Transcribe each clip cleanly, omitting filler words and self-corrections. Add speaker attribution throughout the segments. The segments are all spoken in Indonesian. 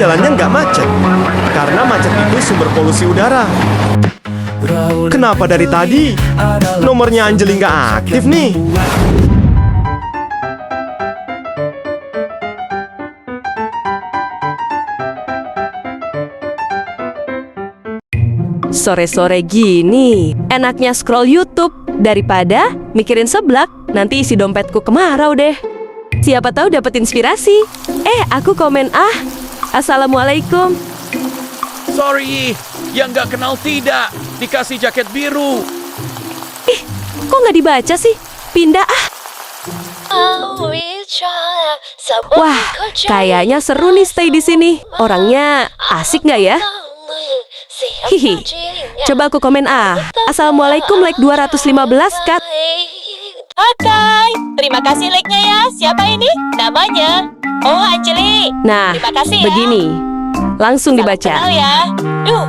Speaker 1: jalannya nggak macet. Karena macet itu sumber polusi udara. Kenapa dari tadi nomornya Anjali nggak aktif nih?
Speaker 2: Sore-sore gini, enaknya scroll YouTube daripada mikirin seblak. Nanti isi dompetku kemarau deh. Siapa tahu dapat inspirasi. Aku komen ah. Assalamualaikum.
Speaker 3: Sorry, yang nggak kenal tidak. Dikasih jaket biru.
Speaker 2: Kok nggak dibaca sih? Pindah ah. Wah, kayaknya seru nih stay di sini. Orangnya asik nggak ya? Hihi. Coba aku komen ah. Assalamualaikum like 215 Kat.
Speaker 4: Oke, terima kasih like-nya ya. Siapa ini? Namanya? Oh, Anjali.
Speaker 2: Nah,
Speaker 4: Terima kasih ya.
Speaker 2: begini. Langsung
Speaker 4: Salam
Speaker 2: dibaca.
Speaker 4: kenal ya.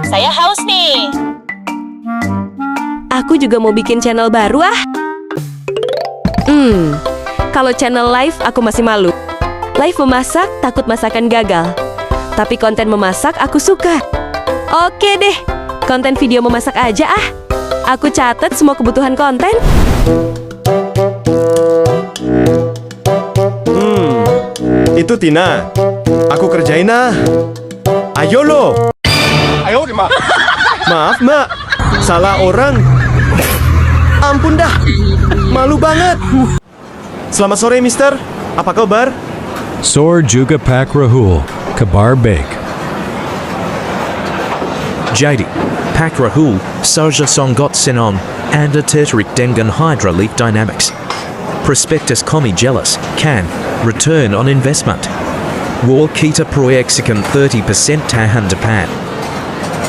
Speaker 4: Saya haus nih.
Speaker 2: Aku juga mau bikin channel baru ah. Kalau channel live aku masih malu. Live memasak takut masakan gagal. Tapi konten memasak aku suka. Oke deh, konten video memasak aja ah. Aku catat semua kebutuhan konten.
Speaker 1: Itu Tina. Aku kerjain ah. Ayo lo. Maaf mbak, salah orang. Ampun dah, malu banget. Selamat sore mister, apa kabar?
Speaker 5: Sor juga Pak Rahul, kabar baik.
Speaker 3: Jadi, Pak Rahul, Sarja Songgot Sinon, Anda tertarik dengan Hydraleaf Dynamics. Prospektus kami jelas, kan, return on investment. War kita proyeksikan 30% tahan depan.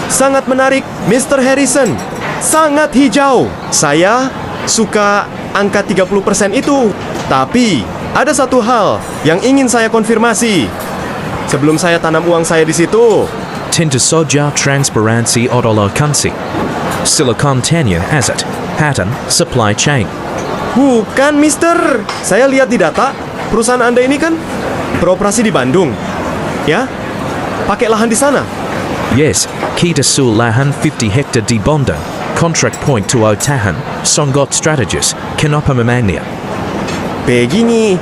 Speaker 1: Sangat menarik, Mr. Harrison. Sangat hijau. Saya suka angka 30% itu. Tapi, ada satu hal yang ingin saya konfirmasi. Sebelum saya tanam uang saya di situ,
Speaker 3: Tentu saja transparansi adalah kunci. Silakan tanya asset, pattern, supply chain.
Speaker 1: bukan Mister. Saya lihat di data, perusahaan Anda ini kan beroperasi di Bandung. Ya, pakai lahan di sana.
Speaker 3: Yes, kita sul lahan 50 hektar di Bandung. Contract point to tahan, Songgot strategis, kenapa memangnya?
Speaker 1: Begini,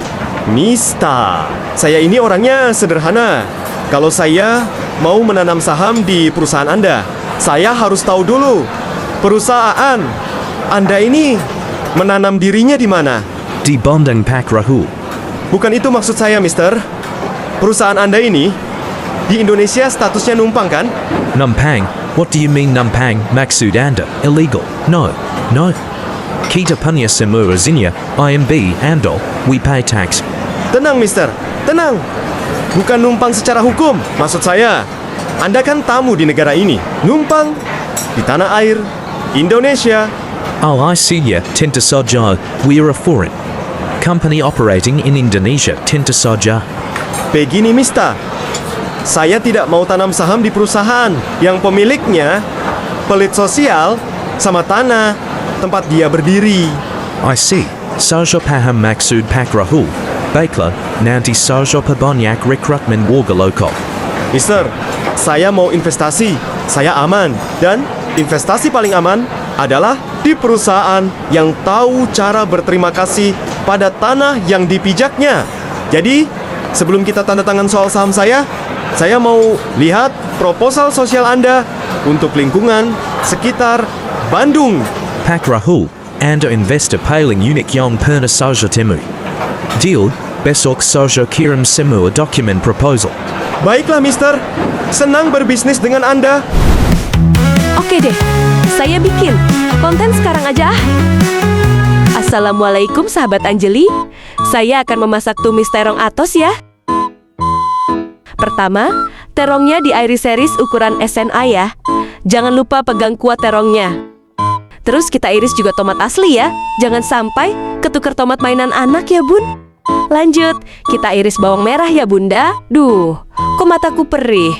Speaker 1: Mister, saya ini orangnya sederhana. Kalau saya mau menanam saham di perusahaan Anda, saya harus tahu dulu perusahaan Anda ini menanam dirinya di mana.
Speaker 3: Di Bandung Pak Rahul.
Speaker 1: Bukan itu maksud saya, Mister. Perusahaan Anda ini di Indonesia statusnya numpang kan?
Speaker 3: Numpang, what do you mean numpang, maksud Anda? Illegal? No, no. Kita punya semua izinnya, IMB, Andol, we pay tax.
Speaker 1: Tenang, Mister. Tenang. Bukan numpang secara hukum. Maksud saya, Anda kan tamu di negara ini. Numpang di tanah air Indonesia.
Speaker 3: Oh, I see ya, tentu saja, we are a foreign company operating in Indonesia, tentu saja.
Speaker 1: Begini, Mister. Saya tidak mau tanam saham di perusahaan yang pemiliknya pelit sosial sama tanah tempat dia berdiri.
Speaker 3: I see. Saja paham maksud Pak Rahul. Baiklah, nanti saja perbanyak rekrutmen warga lokal.
Speaker 1: Mister, saya mau investasi. Saya aman. Dan investasi paling aman adalah di perusahaan yang tahu cara berterima kasih pada tanah yang dipijaknya. Jadi, sebelum kita tanda tangan soal saham saya mau lihat proposal sosial Anda untuk lingkungan sekitar Bandung.
Speaker 3: Pak Rahul, Anda investor paling unik yang pernah saja temui. Deal, besok saja kirim semua dokumen proposal.
Speaker 1: Baiklah, Mister. Senang berbisnis dengan Anda.
Speaker 2: Oke deh, saya bikin konten sekarang aja ah. Assalamualaikum sahabat Anjali. Saya akan memasak tumis terong atos ya. Pertama, terongnya diiris-iris ukuran SNA ya. Jangan lupa pegang kuat terongnya. Terus kita iris juga tomat asli ya. Jangan sampai ketukar tomat mainan anak ya bun. Lanjut, kita iris bawang merah ya bunda. Duh, kok mataku perih.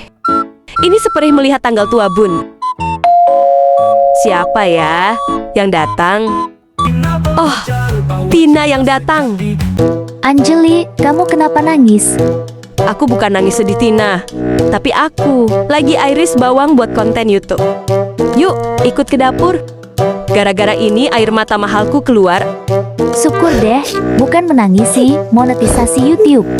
Speaker 2: Ini seperih melihat tanggal tua bun. Siapa ya yang datang? Oh, Tina yang datang.
Speaker 6: Anjali, kamu kenapa nangis?
Speaker 2: aku bukan nangis sedih Tina. Tapi aku lagi iris bawang buat konten YouTube. Yuk, ikut ke dapur. Gara-gara ini air mata mahalku keluar.
Speaker 6: Syukur deh, bukan menangis sih, monetisasi YouTube.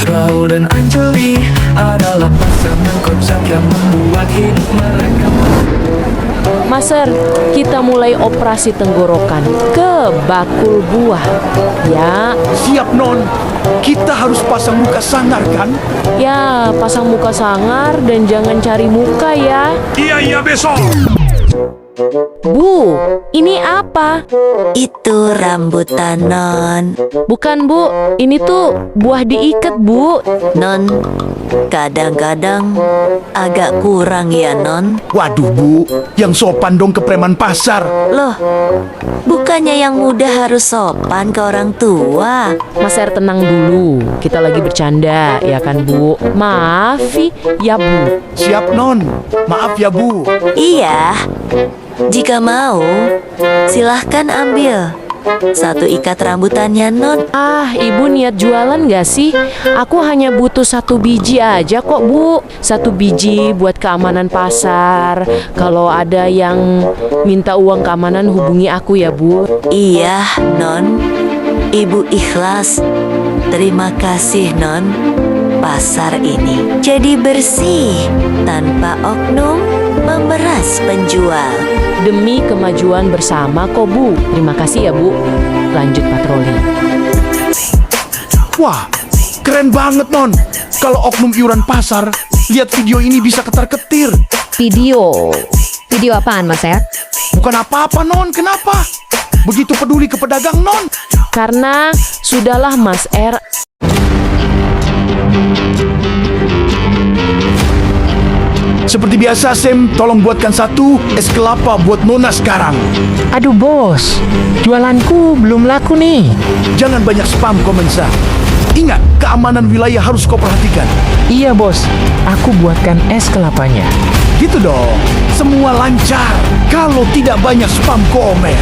Speaker 7: Raul dan Anjali adalah pasangan kocak yang membuat hidup mereka.
Speaker 8: Maser, kita mulai operasi tenggorokan ke bakul buah. Ya,
Speaker 9: Siap, Non. Kita harus pasang muka sangar, kan?
Speaker 8: ya, pasang muka sangar dan jangan cari muka ya.
Speaker 9: Iya, besok.
Speaker 8: Bu, ini apa?
Speaker 10: Itu rambutan, Non.
Speaker 8: Bukan, Bu. Ini tuh buah diikat, Bu.
Speaker 10: Non, kadang-kadang agak kurang ya, Non.
Speaker 9: Waduh, Bu. Yang sopan dong ke preman pasar.
Speaker 10: Loh, bukannya yang muda harus sopan ke orang tua?
Speaker 8: Maser, tenang dulu. Kita lagi bercanda, ya kan, Bu? Maafi, ya, Bu.
Speaker 9: Siap, Non. Maaf ya, Bu.
Speaker 10: Iya. Jika mau, silahkan ambil satu ikat rambutannya, Non.
Speaker 8: Ah, Ibu niat jualan gak sih? Aku hanya butuh 1 biji aja kok, Bu. 1 biji buat keamanan pasar. Kalau ada yang minta uang keamanan, hubungi aku ya, Bu.
Speaker 10: Iya, Non. Ibu ikhlas. Terima kasih, Non. Pasar ini jadi bersih tanpa oknum memeras penjual.
Speaker 8: Demi kemajuan bersama kok, Bu. Terima kasih ya, Bu. Lanjut patroli.
Speaker 9: Wah, keren banget, Non. Kalau oknum iuran pasar, lihat video ini bisa ketar-ketir.
Speaker 6: Video apaan, Mas Er?
Speaker 9: Bukan apa-apa, Non. Kenapa? Begitu peduli ke pedagang, Non.
Speaker 8: Karena sudahlah, Mas R.
Speaker 9: Seperti biasa, Sam, tolong buatkan 1 es kelapa buat Nona sekarang.
Speaker 11: Aduh bos, jualanku belum laku nih.
Speaker 9: Jangan banyak spam komen, Sa. Ingat, keamanan wilayah harus kau perhatikan.
Speaker 11: Iya bos, aku buatkan es kelapanya.
Speaker 9: Gitu dong, semua lancar kalau tidak banyak spam komen.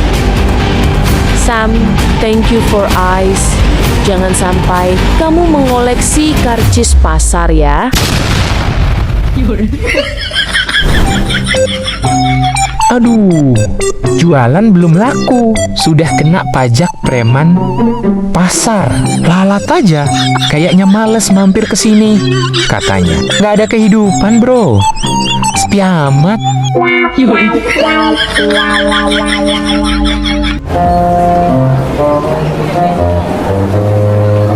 Speaker 8: Sam, thank you for eyes. Jangan sampai kamu mengoleksi karcis pasar ya.
Speaker 11: Aduh, jualan belum laku, sudah kena pajak preman pasar. Lalat aja, kayaknya males mampir ke sini. Katanya, nggak ada kehidupan bro. Sepi amat.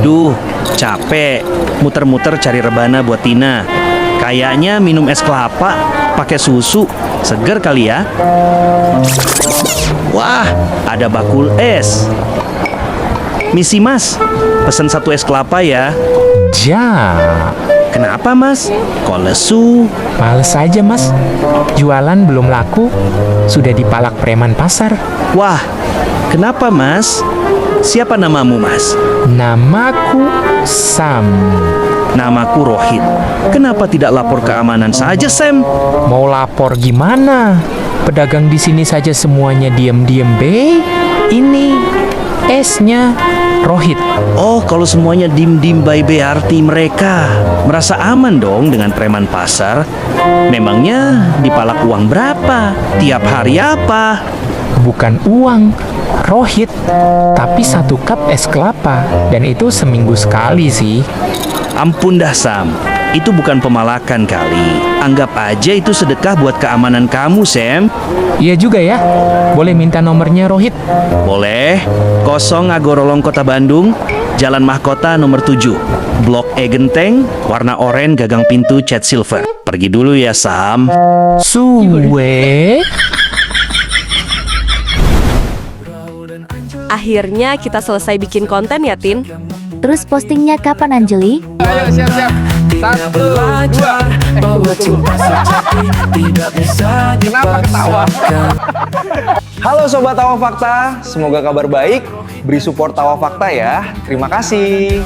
Speaker 12: Duh, capek. Muter-muter cari rebana buat Tina. Kayaknya minum es kelapa pakai susu, seger kali ya. Wah, ada bakul es. Misi Mas, pesan 1 es kelapa ya.
Speaker 11: Ja,
Speaker 12: Kenapa Mas? Kok lesu?
Speaker 11: males aja mas. Jualan belum laku, sudah dipalak preman pasar.
Speaker 12: Wah, kenapa Mas? Siapa namamu Mas?
Speaker 11: Namaku Sam.
Speaker 12: Namaku Rohit. Kenapa tidak lapor keamanan saja, Sam?
Speaker 11: Mau lapor gimana? Pedagang di sini saja semuanya diam-diam, be. Ini esnya Rohit.
Speaker 12: Oh, kalau semuanya dim-dim by berarti mereka merasa aman dong dengan preman pasar. Memangnya dipalak uang berapa? Tiap hari apa?
Speaker 11: Bukan uang, Rohit, tapi 1 cup es kelapa. Dan itu seminggu sekali sih.
Speaker 12: Ampun dah Sam, itu bukan pemalakan kali. Anggap aja itu sedekah buat keamanan kamu, Sam.
Speaker 11: Iya juga ya. Boleh minta nomornya Rohit?
Speaker 12: Boleh. 0 Agorolong Kota Bandung, Jalan Mahkota nomor 7, Blok E Genteng, warna oranye, gagang pintu cat silver. Pergi dulu ya Sam.
Speaker 11: Suwe.
Speaker 2: Akhirnya kita selesai bikin konten ya, Tin.
Speaker 6: Terus postingnya kapan, Anjali?
Speaker 7: Ayo siap-siap. 1, 2. Bahwa cinta sejati tidak bisa dipaksakan.
Speaker 13: Halo Sobat Tawa Fakta, semoga kabar baik. Beri support Tawa Fakta ya. Terima kasih.